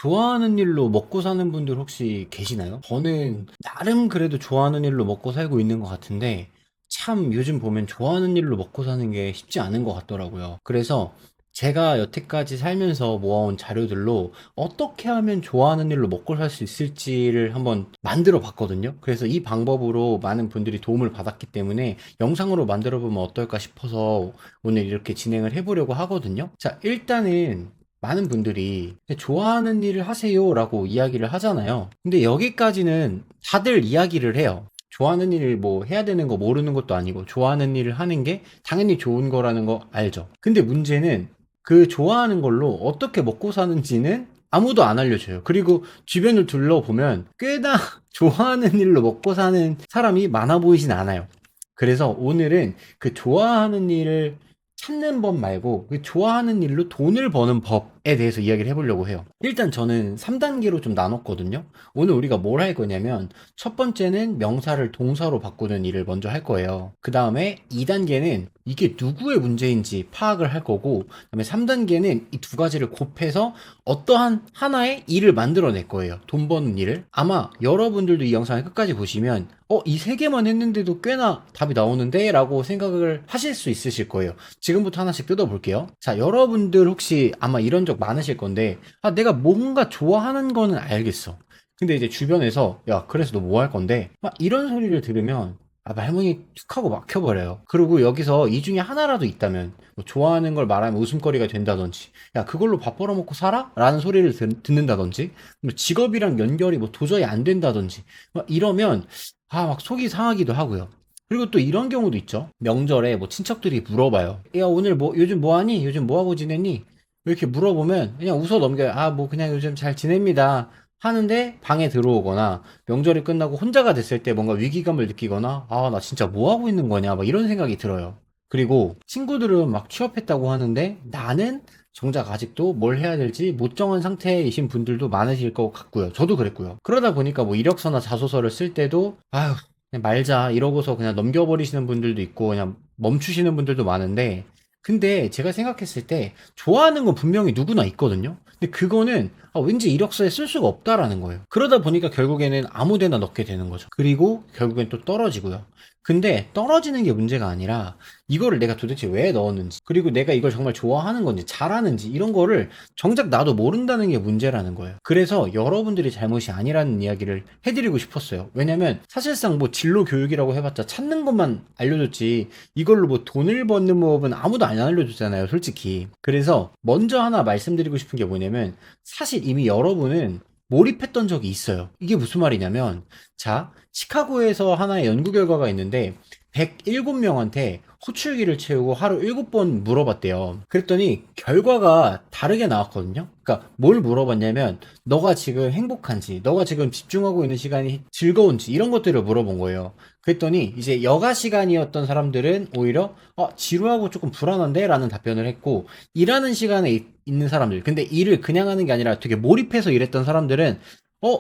좋아하는 일로 먹고 사는 분들 혹시 계시나요? 저는 나름 그래도 좋아하는 일로 먹고 살고 있는 것 같은데 참 요즘 보면 좋아하는 일로 먹고 사는 게 쉽지 않은 것 같더라고요. 그래서 제가 여태까지 살면서 모아온 자료들로 어떻게 하면 좋아하는 일로 먹고 살 수 있을지를 한번 만들어 봤거든요. 그래서 이 방법으로 많은 분들이 도움을 받았기 때문에 영상으로 만들어 보면 어떨까 싶어서 오늘 이렇게 진행을 해보려고 하거든요. 자, 일단은 많은 분들이 좋아하는 일을 하세요라고 이야기를 하잖아요. 근데 여기까지는 다들 이야기를 해요. 좋아하는 일을 뭐 해야 되는 거 모르는 것도 아니고 좋아하는 일을 하는 게 당연히 좋은 거라는 거 알죠. 근데 문제는 그 좋아하는 걸로 어떻게 먹고 사는지는 아무도 안 알려줘요. 그리고 주변을 둘러보면 꽤나 좋아하는 일로 먹고 사는 사람이 많아 보이진 않아요. 그래서 오늘은 그 좋아하는 일을 찾는 법 말고 그 좋아하는 일로 돈을 버는 법에 대해서 이야기를 해보려고 해요. 일단 저는 3단계로 좀 나눴거든요. 오늘 우리가 뭘 할 거냐면 첫 번째는 명사를 동사로 바꾸는 일을 먼저 할 거예요. 그 다음에 2단계는 이게 누구의 문제인지 파악을 할 거고, 그다음에 3단계는 이 두 가지를 곱해서 어떠한 하나의 일을 만들어낼 거예요. 돈 버는 일을. 아마 여러분들도 이 영상을 끝까지 보시면 이 세 개만 했는데도 꽤나 답이 나오는데? 라고 생각을 하실 수 있으실 거예요. 지금부터 하나씩 뜯어볼게요. 자, 여러분들 혹시 아마 이런 적 많으실 건데, 내가 뭔가 좋아하는 거는 알겠어. 근데 이제 주변에서, 야, 그래서 너 뭐 할 건데? 막 이런 소리를 들으면, 말문이 툭 하고 막혀버려요. 그리고 여기서 이 중에 하나라도 있다면, 뭐 좋아하는 걸 말하면 웃음거리가 된다든지, 야, 그걸로 밥 벌어먹고 살아? 라는 소리를 듣는다든지, 뭐 직업이랑 연결이 뭐 도저히 안 된다든지, 막 이러면, 막 속이 상하기도 하고요. 그리고 또 이런 경우도 있죠. 명절에 뭐 친척들이 물어봐요. 야, 오늘 뭐, 요즘 뭐 하니? 요즘 뭐 하고 지내니? 이렇게 물어보면 그냥 웃어 넘겨요. 뭐 그냥 요즘 잘 지냅니다. 하는데 방에 들어오거나 명절이 끝나고 혼자가 됐을 때 뭔가 위기감을 느끼거나 나 진짜 뭐 하고 있는 거냐? 막 이런 생각이 들어요. 그리고 친구들은 막 취업했다고 하는데 나는 정작 아직도 뭘 해야 될지 못 정한 상태이신 분들도 많으실 것 같고요. 저도 그랬고요. 그러다 보니까 뭐 이력서나 자소서를 쓸 때도 그냥 말자 이러고서 그냥 넘겨버리시는 분들도 있고 그냥 멈추시는 분들도 많은데, 근데 제가 생각했을 때 좋아하는 건 분명히 누구나 있거든요. 근데 그거는 왠지 이력서에 쓸 수가 없다라는 거예요. 그러다 보니까 결국에는 아무 데나 넣게 되는 거죠. 그리고 결국엔 또 떨어지고요. 근데 떨어지는 게 문제가 아니라 이거를 내가 도대체 왜 넣었는지, 그리고 내가 이걸 정말 좋아하는 건지 잘하는지 이런 거를 정작 나도 모른다는 게 문제라는 거예요. 그래서 여러분들이 잘못이 아니라는 이야기를 해드리고 싶었어요. 왜냐면 사실상 뭐 진로 교육이라고 해봤자 찾는 것만 알려줬지 이걸로 뭐 돈을 버는 법은 아무도 안 알려줬잖아요, 솔직히. 그래서 먼저 하나 말씀드리고 싶은 게 뭐냐면 사실 이미 여러분은 몰입했던 적이 있어요. 이게 무슨 말이냐면, 자, 시카고에서 하나의 연구 결과가 있는데 107명한테 호출기를 채우고 하루 7번 물어봤대요. 그랬더니 결과가 다르게 나왔거든요. 그러니까 뭘 물어봤냐면 너가 지금 행복한지, 너가 지금 집중하고 있는 시간이 즐거운지 이런 것들을 물어본 거예요. 그랬더니 이제 여가 시간이었던 사람들은 오히려 지루하고 조금 불안한데? 라는 답변을 했고, 일하는 시간에 있는 사람들, 근데 일을 그냥 하는 게 아니라 되게 몰입해서 일했던 사람들은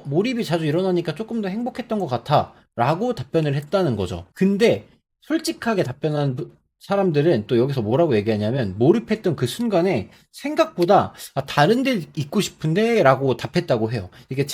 몰입이 자주 일어나니까 조금 더 행복했던 것 같아 라고 답변을 했다는 거죠. 근데 솔직하게 답변한 사람들은 또 여기서 뭐라고 얘기하냐면 몰입했던 그 순간에 생각보다 다른 데 있고 싶은데 라고 답했다고 해요. 이게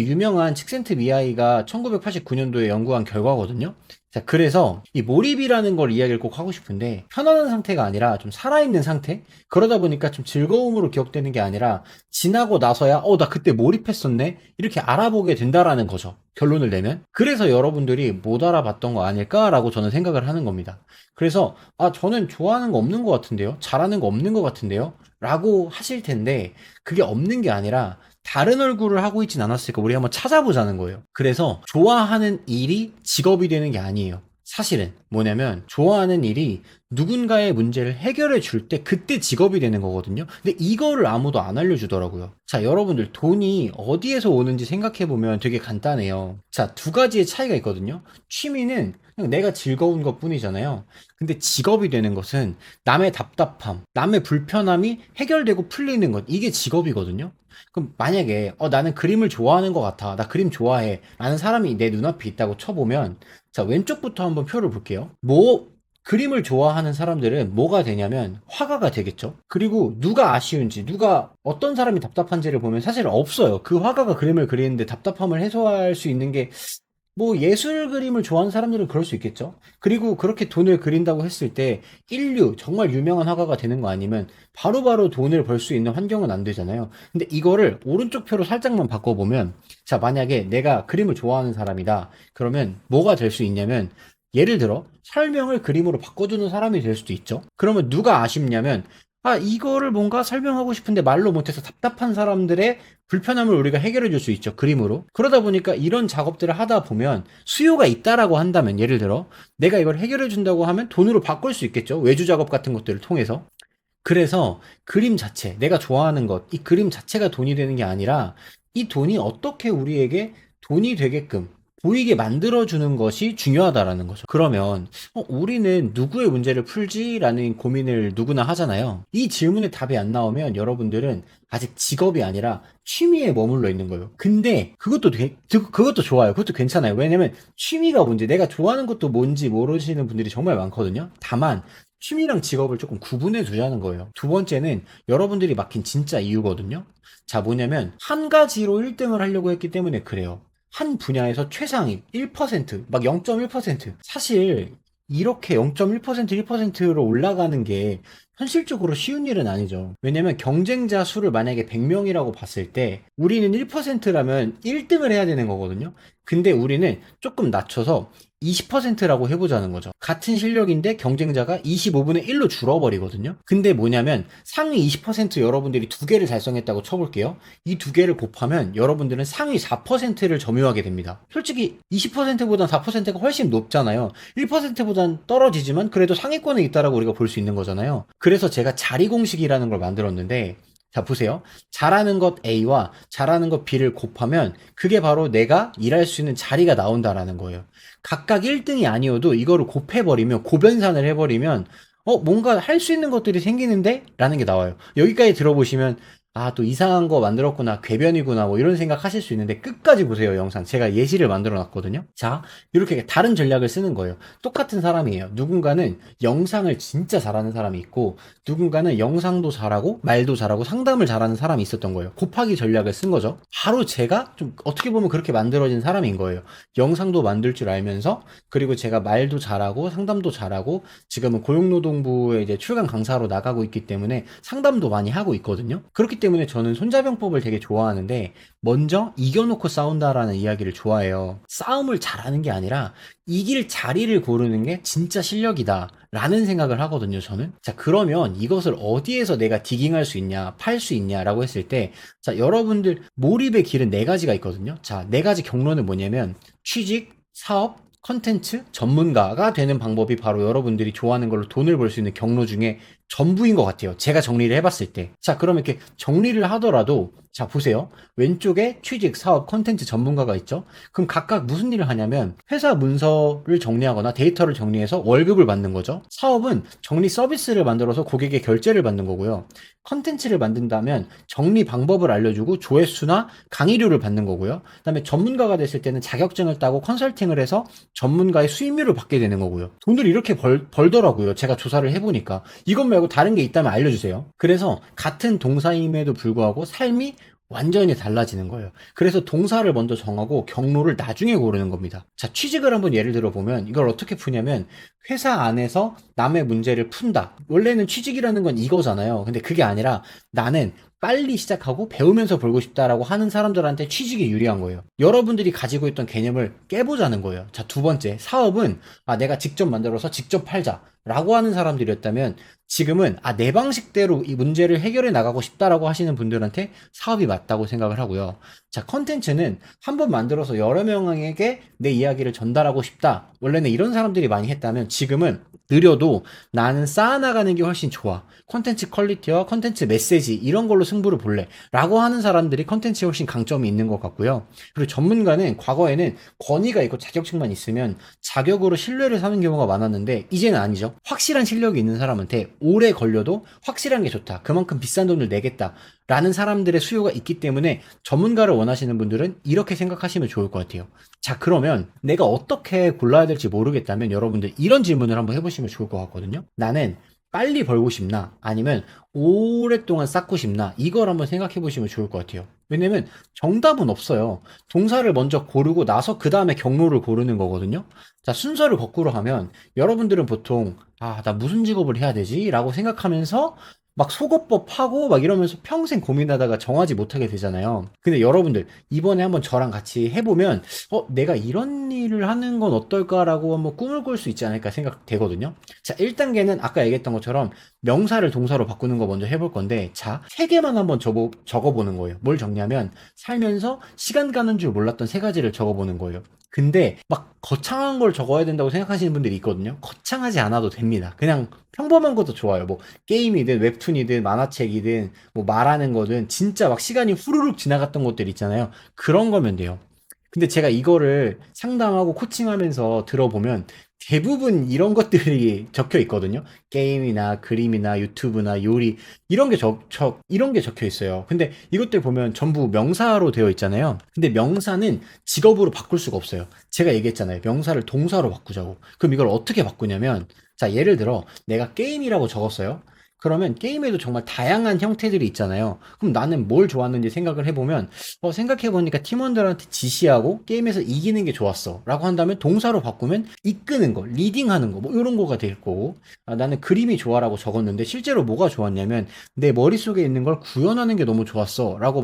유명한 칙센트 미아이가 1989년도에 연구한 결과거든요. 자, 그래서 이 몰입이라는 걸 이야기를 꼭 하고 싶은데 편안한 상태가 아니라 좀 살아있는 상태? 그러다 보니까 좀 즐거움으로 기억되는 게 아니라 지나고 나서야 나 그때 몰입했었네? 이렇게 알아보게 된다라는 거죠. 결론을 내면. 그래서 여러분들이 못 알아봤던 거 아닐까라고 저는 생각을 하는 겁니다. 그래서 저는 좋아하는 거 없는 것 같은데요? 잘하는 거 없는 것 같은데요? 라고 하실 텐데 그게 없는 게 아니라 다른 얼굴을 하고 있진 않았을까 우리 한번 찾아보자는 거예요. 그래서 좋아하는 일이 직업이 되는 게 아니에요. 사실은 뭐냐면 좋아하는 일이 누군가의 문제를 해결해 줄 때 그때 직업이 되는 거거든요. 근데 이거를 아무도 안 알려주더라고요. 자, 여러분들 돈이 어디에서 오는지 생각해 보면 되게 간단해요. 자, 두 가지의 차이가 있거든요. 취미는 그냥 내가 즐거운 것 뿐이잖아요. 근데 직업이 되는 것은 남의 답답함, 남의 불편함이 해결되고 풀리는 것, 이게 직업이거든요. 그럼 만약에 나는 그림을 좋아하는 것 같아, 나 그림 좋아해 라는 사람이 내 눈앞에 있다고 쳐보면, 자, 왼쪽부터 한번 표를 볼게요. 뭐 그림을 좋아하는 사람들은 뭐가 되냐면 화가가 되겠죠. 그리고 누가 아쉬운지, 누가 어떤 사람이 답답한지를 보면 사실 없어요. 그 화가가 그림을 그리는데 답답함을 해소할 수 있는 게 뭐 예술 그림을 좋아하는 사람들은 그럴 수 있겠죠. 그리고 그렇게 돈을 그린다고 했을 때 인류 정말 유명한 화가가 되는 거 아니면 바로바로 돈을 벌 수 있는 환경은 안 되잖아요. 근데 이거를 오른쪽 표로 살짝만 바꿔보면, 자, 만약에 내가 그림을 좋아하는 사람이다. 그러면 뭐가 될 수 있냐면, 예를 들어 설명을 그림으로 바꿔주는 사람이 될 수도 있죠. 그러면 누가 아쉽냐면, 아, 이거를 뭔가 설명하고 싶은데 말로 못해서 답답한 사람들의 불편함을 우리가 해결해 줄 수 있죠. 그림으로. 그러다 보니까 이런 작업들을 하다 보면 수요가 있다라고 한다면, 예를 들어 내가 이걸 해결해 준다고 하면 돈으로 바꿀 수 있겠죠. 외주 작업 같은 것들을 통해서. 그래서 그림 자체, 내가 좋아하는 것, 이 그림 자체가 돈이 되는 게 아니라 이 돈이 어떻게 우리에게 돈이 되게끔 보이게 만들어주는 것이 중요하다라는 거죠. 그러면 우리는 누구의 문제를 풀지라는 고민을 누구나 하잖아요. 이 질문에 답이 안 나오면 여러분들은 아직 직업이 아니라 취미에 머물러 있는 거예요. 근데 그것도 좋아요. 그것도 괜찮아요. 왜냐면 취미가 뭔지, 내가 좋아하는 것도 뭔지 모르시는 분들이 정말 많거든요. 다만 취미랑 직업을 조금 구분해 두자는 거예요. 두 번째는 여러분들이 막힌 진짜 이유거든요. 자, 뭐냐면 한 가지로 1등을 하려고 했기 때문에 그래요. 한 분야에서 최상위 1%, 막 0.1%. 사실 이렇게 0.1%, 1%로 올라가는 게 현실적으로 쉬운 일은 아니죠. 왜냐면 경쟁자 수를 만약에 100명이라고 봤을 때 우리는 1%라면 1등을 해야 되는 거거든요. 근데 우리는 조금 낮춰서 20%라고 해보자는 거죠. 같은 실력인데 경쟁자가 25분의 1로 줄어버리거든요. 근데 뭐냐면 상위 20% 여러분들이 두 개를 달성했다고 쳐볼게요. 이 두 개를 곱하면 여러분들은 상위 4%를 점유하게 됩니다. 솔직히 20%보단 4%가 훨씬 높잖아요. 1%보단 떨어지지만 그래도 상위권에 있다라고 우리가 볼 수 있는 거잖아요. 그래서 제가 자리 공식이라는 걸 만들었는데, 자, 보세요. 잘하는 것 A와 잘하는 것 B를 곱하면 그게 바로 내가 일할 수 있는 자리가 나온다라는 거예요. 각각 1등이 아니어도 이거를 곱해버리면, 고변산을 해버리면 뭔가 할 수 있는 것들이 생기는데? 라는 게 나와요. 여기까지 들어보시면 아, 또 이상한 거 만들었구나, 궤변이구나, 뭐 이런 생각 하실 수 있는데 끝까지 보세요, 영상. 제가 예시를 만들어 놨거든요. 자, 이렇게 다른 전략을 쓰는 거예요. 똑같은 사람이에요. 누군가는 영상을 진짜 잘하는 사람이 있고, 누군가는 영상도 잘하고, 말도 잘하고, 상담을 잘하는 사람이 있었던 거예요. 곱하기 전략을 쓴 거죠. 바로 제가 좀 어떻게 보면 그렇게 만들어진 사람인 거예요. 영상도 만들 줄 알면서, 그리고 제가 말도 잘하고, 상담도 잘하고, 지금은 고용노동부에 이제 출간 강사로 나가고 있기 때문에 상담도 많이 하고 있거든요. 그렇기 때문에 저는 손자병법을 되게 좋아하는데, 먼저 이겨놓고 싸운다라는 이야기를 좋아해요. 싸움을 잘하는 게 아니라 이길 자리를 고르는 게 진짜 실력이다 라는 생각을 하거든요, 저는. 자, 그러면 이것을 어디에서 내가 디깅할 수 있냐, 팔 수 있냐라고 했을 때, 자, 여러분들 몰입의 길은 네 가지가 있거든요. 자, 네 가지 경로는 뭐냐면 취직, 사업, 컨텐츠, 전문가가 되는 방법이 바로 여러분들이 좋아하는 걸로 돈을 벌 수 있는 경로 중에 전부인 것 같아요. 제가 정리를 해봤을 때. 자, 그럼 이렇게 정리를 하더라도, 자, 보세요. 왼쪽에 취직, 사업, 컨텐츠 전문가가 있죠? 그럼 각각 무슨 일을 하냐면 회사 문서를 정리하거나 데이터를 정리해서 월급을 받는 거죠. 사업은 정리 서비스를 만들어서 고객의 결제를 받는 거고요. 컨텐츠를 만든다면 정리 방법을 알려주고 조회수나 강의료를 받는 거고요. 그다음에 전문가가 됐을 때는 자격증을 따고 컨설팅을 해서 전문가의 수임료를 받게 되는 거고요. 돈을 이렇게 벌더라고요. 제가 조사를 해보니까. 이것 말고 다른 게 있다면 알려주세요. 그래서 같은 동사임에도 불구하고 삶이 완전히 달라지는 거예요. 그래서 동사를 먼저 정하고 경로를 나중에 고르는 겁니다. 자, 취직을 한번 예를 들어 보면 이걸 어떻게 푸냐면, 회사 안에서 남의 문제를 푼다. 원래는 취직이라는 건 이거잖아요. 근데 그게 아니라 나는 빨리 시작하고 배우면서 벌고 싶다라고 하는 사람들한테 취직이 유리한 거예요. 여러분들이 가지고 있던 개념을 깨보자는 거예요. 자, 두 번째, 사업은 내가 직접 만들어서 직접 팔자 라고 하는 사람들이었다면, 지금은 내 방식대로 이 문제를 해결해 나가고 싶다라고 하시는 분들한테 사업이 맞다고 생각을 하고요. 자, 컨텐츠는 한번 만들어서 여러 명에게 내 이야기를 전달하고 싶다. 원래는 이런 사람들이 많이 했다면, 지금은 느려도 나는 쌓아나가는 게 훨씬 좋아. 컨텐츠 퀄리티와 컨텐츠 메시지 이런 걸로 승부를 볼래 라고 하는 사람들이 컨텐츠에 훨씬 강점이 있는 것 같고요. 그리고 전문가는 과거에는 권위가 있고 자격증만 있으면 자격으로 신뢰를 사는 경우가 많았는데 이제는 아니죠. 확실한 실력이 있는 사람한테 오래 걸려도 확실한 게 좋다. 그만큼 비싼 돈을 내겠다. 라는 사람들의 수요가 있기 때문에 전문가를 원하시는 분들은 이렇게 생각하시면 좋을 것 같아요. 자, 그러면 내가 어떻게 골라야 될지 모르겠다면 여러분들 이런 질문을 한번 해보시면 좋을 것 같거든요. 나는 빨리 벌고 싶나? 아니면 오랫동안 쌓고 싶나? 이걸 한번 생각해 보시면 좋을 것 같아요. 왜냐면 정답은 없어요. 동사를 먼저 고르고 나서 그 다음에 경로를 고르는 거거든요. 자, 순서를 거꾸로 하면 여러분들은 보통 나 무슨 직업을 해야 되지? 라고 생각하면서 막 속어법 하고 막 이러면서 평생 고민하다가 정하지 못하게 되잖아요. 근데 여러분들 이번에 한번 저랑 같이 해보면 내가 이런 일을 하는 건 어떨까라고 한번 꿈을 꿀 수 있지 않을까 생각되거든요. 자, 1단계는 아까 얘기했던 것처럼 명사를 동사로 바꾸는 거 먼저 해볼 건데, 자, 3개만 한번 적어보는 거예요. 뭘 적냐면 살면서 시간 가는 줄 몰랐던 3가지를 적어보는 거예요. 근데 막 거창한 걸 적어야 된다고 생각하시는 분들이 있거든요. 거창하지 않아도 됩니다. 그냥 평범한 것도 좋아요. 뭐 게임이든 웹툰이든 만화책이든 뭐 말하는 거든 진짜 막 시간이 후루룩 지나갔던 것들 있잖아요. 그런 거면 돼요. 근데 제가 이거를 상담하고 코칭하면서 들어보면 대부분 이런 것들이 적혀 있거든요. 게임이나 그림이나 유튜브나 요리 이런 게 적혀 있어요. 근데 이것들 보면 전부 명사로 되어 있잖아요. 근데 명사는 직업으로 바꿀 수가 없어요. 제가 얘기했잖아요. 명사를 동사로 바꾸자고. 그럼 이걸 어떻게 바꾸냐면, 자, 예를 들어 내가 게임이라고 적었어요. 그러면 게임에도 정말 다양한 형태들이 있잖아요. 그럼 나는 뭘 좋았는지 생각을 해보면, 생각해보니까 팀원들한테 지시하고 게임에서 이기는 게 좋았어. 라고 한다면 동사로 바꾸면 이끄는 거, 리딩하는 거, 뭐 이런 거가 될 거고, 나는 그림이 좋아라고 적었는데 실제로 뭐가 좋았냐면 내 머릿속에 있는 걸 구현하는 게 너무 좋았어. 라고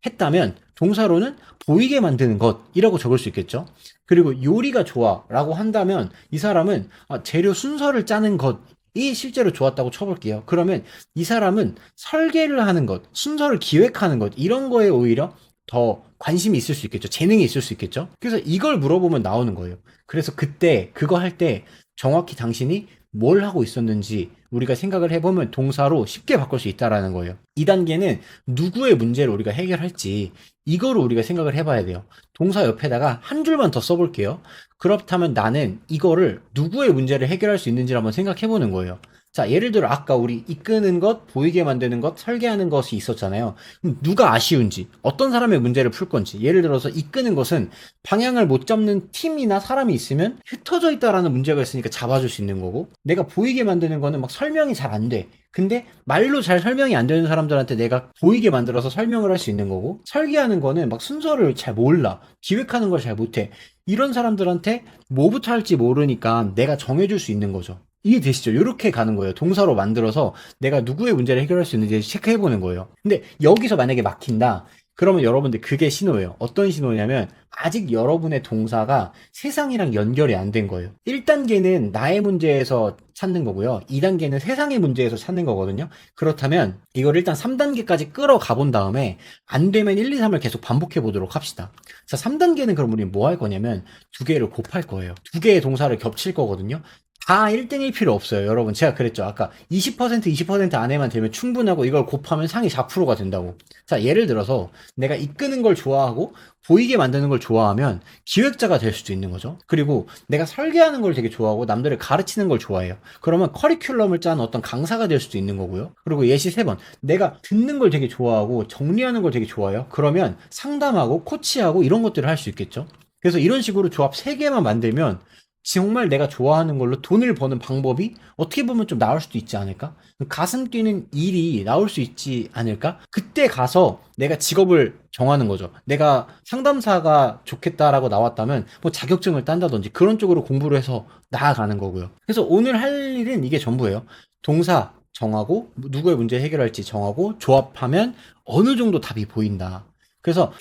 했다면 동사로는 보이게 만드는 것이라고 적을 수 있겠죠. 그리고 요리가 좋아 라고 한다면 이 사람은 재료 순서를 짜는 것, 이 실제로 좋았다고 쳐볼게요. 그러면 이 사람은 설계를 하는 것, 순서를 기획하는 것, 이런 거에 오히려 더 관심이 있을 수 있겠죠. 재능이 있을 수 있겠죠. 그래서 이걸 물어보면 나오는 거예요. 그래서 그때 그거 할 때 정확히 당신이 뭘 하고 있었는지 우리가 생각을 해보면 동사로 쉽게 바꿀 수 있다라는 거예요. 2단계는 누구의 문제를 우리가 해결할지 이거를 우리가 생각을 해봐야 돼요. 동사 옆에다가 한 줄만 더 써볼게요. 그렇다면 나는 이거를 누구의 문제를 해결할 수 있는지를 한번 생각해 보는 거예요. 자, 예를 들어 아까 우리 이끄는 것, 보이게 만드는 것, 설계하는 것이 있었잖아요. 그럼 누가 아쉬운지, 어떤 사람의 문제를 풀 건지. 예를 들어서 이끄는 것은 방향을 못 잡는 팀이나 사람이 있으면 흩어져 있다라는 문제가 있으니까 잡아줄 수 있는 거고, 내가 보이게 만드는 거는 막 설명이 잘 안 돼. 근데 말로 잘 설명이 안 되는 사람들한테 내가 보이게 만들어서 설명을 할 수 있는 거고, 설계하는 거는 막 순서를 잘 몰라. 기획하는 걸 잘 못해. 이런 사람들한테 뭐부터 할지 모르니까 내가 정해줄 수 있는 거죠. 이해되시죠? 이렇게 가는 거예요. 동사로 만들어서 내가 누구의 문제를 해결할 수 있는지 체크해보는 거예요. 근데 여기서 만약에 막힌다. 그러면 여러분들 그게 신호예요. 어떤 신호냐면 아직 여러분의 동사가 세상이랑 연결이 안 된 거예요. 1단계는 나의 문제에서 찾는 거고요. 2단계는 세상의 문제에서 찾는 거거든요. 그렇다면 이걸 일단 3단계까지 끌어가 본 다음에 안 되면 1, 2, 3을 계속 반복해 보도록 합시다. 자, 3단계는 그럼 우리 뭐 할 거냐면 두 개를 곱할 거예요. 두 개의 동사를 겹칠 거거든요. 다 1등일 필요 없어요. 여러분, 제가 그랬죠. 아까 20% 안에만 되면 충분하고 이걸 곱하면 상위 4%가 된다고. 자, 예를 들어서 내가 이끄는 걸 좋아하고 보이게 만드는 걸 좋아하면 기획자가 될 수도 있는 거죠. 그리고 내가 설계하는 걸 되게 좋아하고 남들을 가르치는 걸 좋아해요. 그러면 커리큘럼을 짜는 어떤 강사가 될 수도 있는 거고요. 그리고 예시 3번. 내가 듣는 걸 되게 좋아하고 정리하는 걸 되게 좋아해요. 그러면 상담하고 코치하고 이런 것들을 할 수 있겠죠. 그래서 이런 식으로 조합 3개만 만들면 정말 내가 좋아하는 걸로 돈을 버는 방법이 어떻게 보면 좀 나올 수도 있지 않을까? 가슴 뛰는 일이 나올 수 있지 않을까? 그때 가서 내가 직업을 정하는 거죠. 내가 상담사가 좋겠다라고 나왔다면 뭐 자격증을 딴다든지 그런 쪽으로 공부를 해서 나아가는 거고요. 그래서 오늘 할 일은 이게 전부예요. 동사 정하고 누구의 문제 해결할지 정하고 조합하면 어느 정도 답이 보인다. 그래서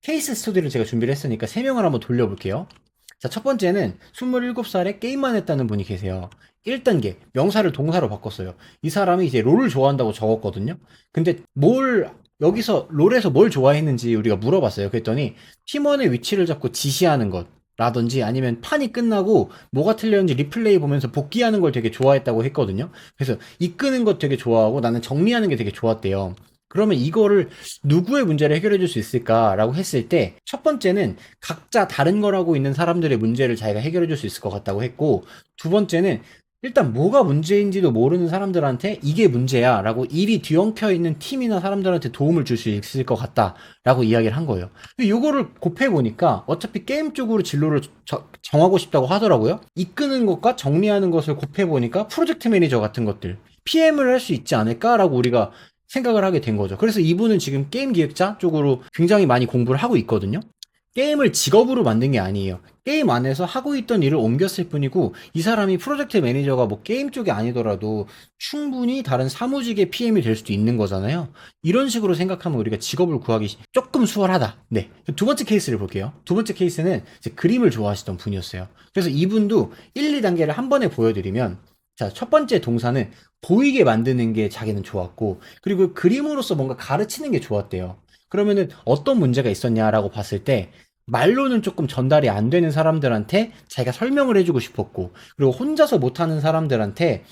케이스 스터디를 제가 준비를 했으니까 3명을 한번 돌려볼게요. 자, 첫 번째는 27살에 게임만 했다는 분이 계세요. 1단계, 명사를 동사로 바꿨어요. 이 사람이 이제 롤을 좋아한다고 적었거든요. 근데 여기서 롤에서 뭘 좋아했는지 우리가 물어봤어요. 그랬더니 팀원의 위치를 잡고 지시하는 것. 라든지 아니면 판이 끝나고 뭐가 틀렸는지 리플레이 보면서 복귀하는 걸 되게 좋아했다고 했거든요. 그래서 이끄는 것 되게 좋아하고 나는 정리하는 게 되게 좋았대요. 그러면 이거를 누구의 문제를 해결해 줄 수 있을까라고 했을 때 첫 번째는 각자 다른 걸 하고 있는 사람들의 문제를 자기가 해결해 줄 수 있을 것 같다고 했고, 두 번째는 일단 뭐가 문제인지도 모르는 사람들한테 이게 문제야 라고 일이 뒤엉켜 있는 팀이나 사람들한테 도움을 줄 수 있을 것 같다 라고 이야기를 한 거예요. 이거를 곱해보니까 어차피 게임 쪽으로 진로를 정하고 싶다고 하더라고요. 이끄는 것과 정리하는 것을 곱해보니까 프로젝트 매니저 같은 것들, PM을 할 수 있지 않을까라고 우리가 생각을 하게 된 거죠. 그래서 이분은 지금 게임 기획자 쪽으로 굉장히 많이 공부를 하고 있거든요. 게임을 직업으로 만든 게 아니에요. 게임 안에서 하고 있던 일을 옮겼을 뿐이고, 이 사람이 프로젝트 매니저가 뭐 게임 쪽이 아니더라도 충분히 다른 사무직의 PM이 될 수도 있는 거잖아요. 이런 식으로 생각하면 우리가 직업을 구하기 조금 수월하다. 네. 두 번째 케이스를 볼게요. 두 번째 케이스는 이제 그림을 좋아하시던 분이었어요. 그래서 이분도 1, 2단계를 한 번에 보여드리면, 자, 첫 번째 동사는 보이게 만드는 게 자기는 좋았고, 그리고 그림으로서 뭔가 가르치는 게 좋았대요. 그러면은 어떤 문제가 있었냐라고 봤을 때, 말로는 조금 전달이 안 되는 사람들한테 자기가 설명을 해주고 싶었고, 그리고 혼자서 못하는 사람들한테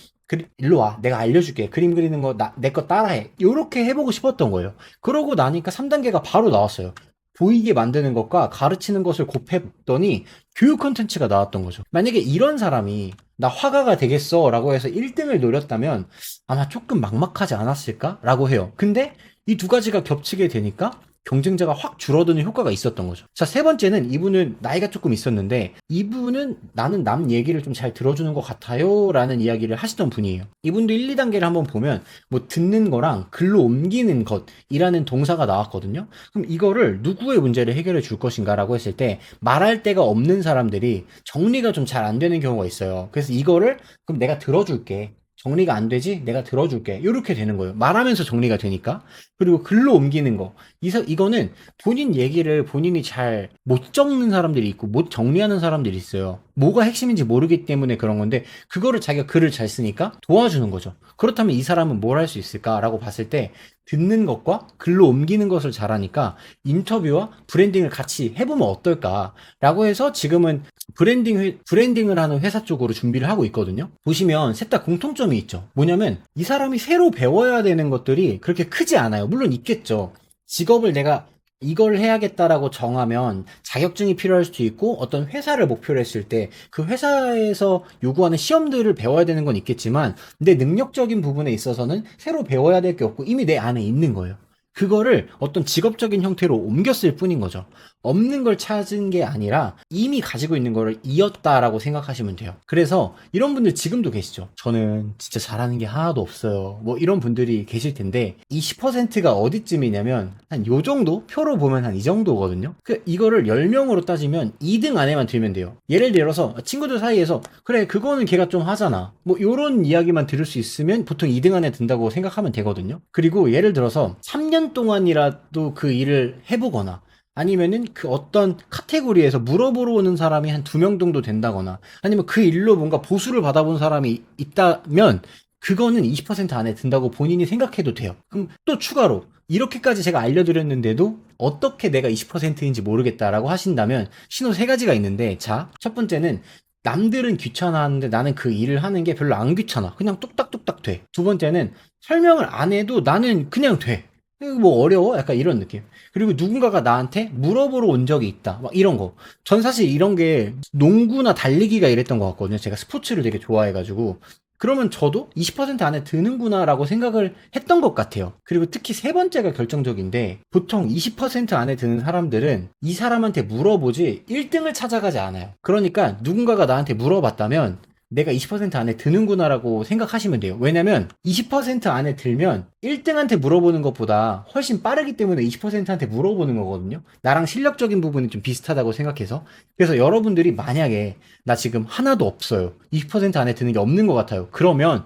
일로 와, 내가 알려줄게, 그림 그리는 거 내 거 따라해, 요렇게 해보고 싶었던 거예요. 그러고 나니까 3단계가 바로 나왔어요. 보이게 만드는 것과 가르치는 것을 곱했더니 교육 컨텐츠가 나왔던 거죠. 만약에 이런 사람이 나 화가가 되겠어 라고 해서 1등을 노렸다면 아마 조금 막막하지 않았을까 라고 해요. 근데 이 두 가지가 겹치게 되니까 경쟁자가 확 줄어드는 효과가 있었던 거죠. 자, 세 번째는, 이분은 나이가 조금 있었는데 이분은 나는 남 얘기를 좀 잘 들어주는 것 같아요 라는 이야기를 하시던 분이에요. 이분도 1, 2단계를 한번 보면 뭐 듣는 거랑 글로 옮기는 것이라는 동사가 나왔거든요. 그럼 이거를 누구의 문제를 해결해 줄 것인가 라고 했을 때, 말할 데가 없는 사람들이 정리가 좀 잘 안 되는 경우가 있어요. 그래서 이거를 그럼 내가 들어줄게, 정리가 안 되지? 내가 들어줄게. 이렇게 되는 거예요. 말하면서 정리가 되니까. 그리고 글로 옮기는 거. 이거는 본인 얘기를 본인이 잘 못 적는 사람들이 있고 못 정리하는 사람들이 있어요. 뭐가 핵심인지 모르기 때문에 그런 건데, 그거를 자기가 글을 잘 쓰니까 도와주는 거죠. 그렇다면 이 사람은 뭘 할 수 있을까라고 봤을 때, 듣는 것과 글로 옮기는 것을 잘하니까 인터뷰와 브랜딩을 같이 해보면 어떨까라고 해서 지금은 브랜딩을 하는 회사 쪽으로 준비를 하고 있거든요. 보시면 셋 다 공통점이 있죠. 뭐냐면 이 사람이 새로 배워야 되는 것들이 그렇게 크지 않아요. 물론 있겠죠. 직업을 내가 이걸 해야겠다라고 정하면 자격증이 필요할 수도 있고, 어떤 회사를 목표로 했을 때 그 회사에서 요구하는 시험들을 배워야 되는 건 있겠지만, 내 능력적인 부분에 있어서는 새로 배워야 될 게 없고 이미 내 안에 있는 거예요. 그거를 어떤 직업적인 형태로 옮겼을 뿐인 거죠. 없는 걸 찾은 게 아니라 이미 가지고 있는 거를 이었다라고 생각하시면 돼요. 그래서 이런 분들 지금도 계시죠. 저는 진짜 잘하는 게 하나도 없어요, 뭐 이런 분들이 계실 텐데, 이 10%가 어디쯤이냐면 한 요 정도, 표로 보면 한 이 정도거든요. 이거를 10명으로 따지면 2등 안에만 들면 돼요. 예를 들어서 친구들 사이에서 그래 그거는 걔가 좀 하잖아, 뭐 요런 이야기만 들을 수 있으면 보통 2등 안에 든다고 생각하면 되거든요. 그리고 예를 들어서 3년 동안이라도 그 일을 해보거나, 아니면은 그 어떤 카테고리에서 물어보러 오는 사람이 한 2명 정도 된다거나, 아니면 그 일로 뭔가 보수를 받아본 사람이 있다면 그거는 20% 안에 든다고 본인이 생각해도 돼요. 그럼 또 추가로 이렇게까지 제가 알려드렸는데도 어떻게 내가 20%인지 모르겠다라고 하신다면 신호 세 가지가 있는데, 자, 첫 번째는 남들은 귀찮아하는데 나는 그 일을 하는 게 별로 안 귀찮아, 그냥 뚝딱뚝딱 돼. 두 번째는 설명을 안 해도 나는 그냥 돼. 이거 뭐 어려워? 약간 이런 느낌. 그리고 누군가가 나한테 물어보러 온 적이 있다, 막 이런 거. 전 사실 이런 게 농구나 달리기가 이랬던 것 같거든요. 제가 스포츠를 되게 좋아해가지고. 그러면 저도 20% 안에 드는구나라고 생각을 했던 것 같아요. 그리고 특히 세 번째가 결정적인데, 보통 20% 안에 드는 사람들은 이 사람한테 물어보지 1등을 찾아가지 않아요. 그러니까 누군가가 나한테 물어봤다면 내가 20% 안에 드는구나라고 생각하시면 돼요. 왜냐면 20% 안에 들면 1등한테 물어보는 것보다 훨씬 빠르기 때문에 20%한테 물어보는 거거든요. 나랑 실력적인 부분이 좀 비슷하다고 생각해서. 그래서 여러분들이 만약에 나 지금 하나도 없어요, 20% 안에 드는 게 없는 것 같아요, 그러면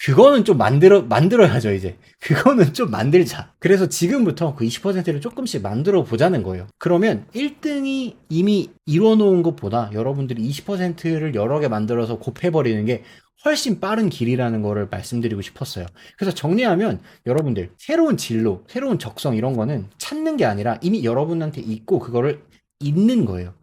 그거는 좀 만들어야죠, 이제. 그거는 좀 만들자. 그래서 지금부터 그 20%를 조금씩 만들어 보자는 거예요. 그러면 1등이 이미 이루어 놓은 것보다 여러분들이 20%를 여러 개 만들어서 곱해버리는 게 훨씬 빠른 길이라는 거를 말씀드리고 싶었어요. 그래서 정리하면, 여러분들 새로운 진로, 새로운 적성 이런 거는 찾는 게 아니라 이미 여러분한테 있고 그거를 잇는 거예요.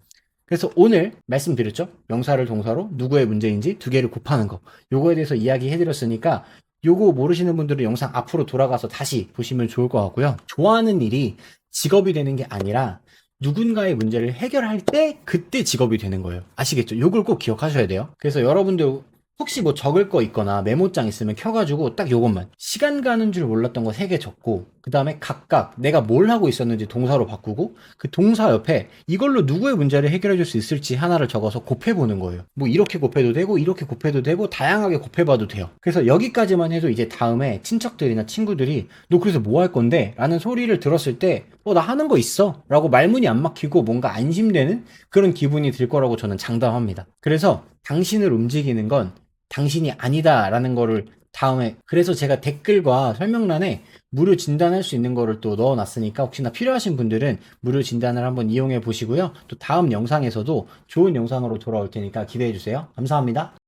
그래서 오늘 말씀드렸죠? 명사를 동사로 누구의 문제인지 두 개를 곱하는 거. 요거에 대해서 이야기해드렸으니까 요거 모르시는 분들은 영상 앞으로 돌아가서 다시 보시면 좋을 것 같고요. 좋아하는 일이 직업이 되는 게 아니라 누군가의 문제를 해결할 때 그때 직업이 되는 거예요. 아시겠죠? 요걸 꼭 기억하셔야 돼요. 그래서 여러분들 혹시 뭐 적을 거 있거나 메모장 있으면 켜가지고 딱 요것만 시간 가는 줄 몰랐던 거 3개 적고 그 다음에 각각 내가 뭘 하고 있었는지 동사로 바꾸고 그 동사 옆에 이걸로 누구의 문제를 해결해 줄 수 있을지 하나를 적어서 곱해보는 거예요. 뭐 이렇게 곱해도 되고 이렇게 곱해도 되고 다양하게 곱해봐도 돼요. 그래서 여기까지만 해도 이제 다음에 친척들이나 친구들이 너 그래서 뭐 할 건데? 라는 소리를 들었을 때 나 하는 거 있어 라고 말문이 안 막히고 뭔가 안심되는 그런 기분이 들 거라고 저는 장담합니다. 그래서 당신을 움직이는 건 당신이 아니다라는 거를 다음에 그래서 제가 댓글과 설명란에 무료 진단할 수 있는 거를 또 넣어놨으니까 혹시나 필요하신 분들은 무료 진단을 한번 이용해 보시고요. 또 다음 영상에서도 좋은 영상으로 돌아올 테니까 기대해 주세요. 감사합니다.